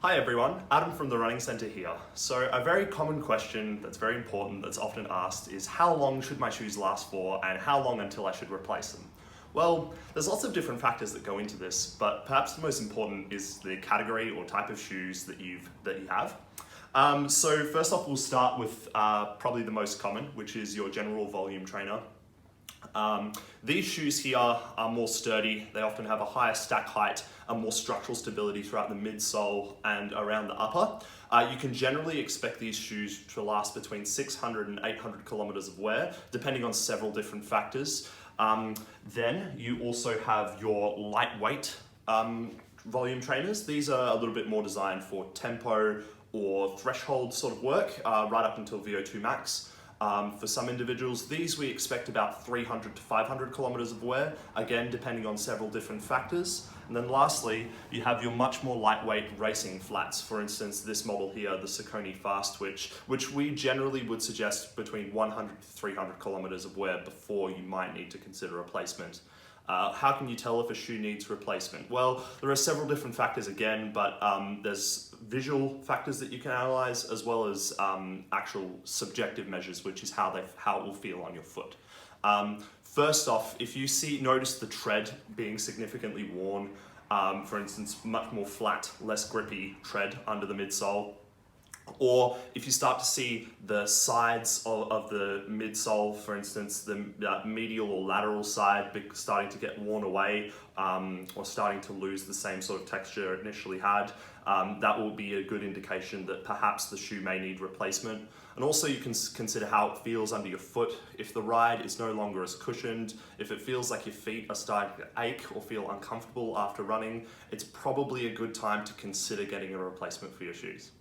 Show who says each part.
Speaker 1: Hi everyone, Adam from the Running Centre here. So a very common question that's very important that's often asked is how long should my shoes last for and how long until I should replace them? Well, there's lots of different factors that go into this, but perhaps the most important is the category or type of shoes that you have. So first off, we'll start with probably the most common, which is your general volume trainer. These shoes here are more sturdy, they often have a higher stack height and more structural stability throughout the midsole and around the upper. You can generally expect these shoes to last between 600 and 800 kilometers of wear, depending on several different factors. Then you also have your lightweight volume trainers. These are a little bit more designed for tempo or threshold sort of work, right up until VO2 max. For some individuals, these we expect about 300 to 500 kilometers of wear, again depending on several different factors. And then lastly, you have your much more lightweight racing flats. For instance, this model here, the Saucony Fast Twitch, which we generally would suggest between 100 to 300 kilometers of wear before you might need to consider replacement. How can you tell if a shoe needs replacement? Well, there are several different factors again, but there's visual factors that you can analyze as well as actual subjective measures, which is how it will feel on your foot. First off, if you notice the tread being significantly worn, for instance, much more flat, less grippy tread under the midsole, or if you start to see the sides of the midsole, for instance, the medial or lateral side starting to get worn away or starting to lose the same sort of texture it initially had, that will be a good indication that perhaps the shoe may need replacement. And also you can consider how it feels under your foot. If the ride is no longer as cushioned, if it feels like your feet are starting to ache or feel uncomfortable after running, it's probably a good time to consider getting a replacement for your shoes.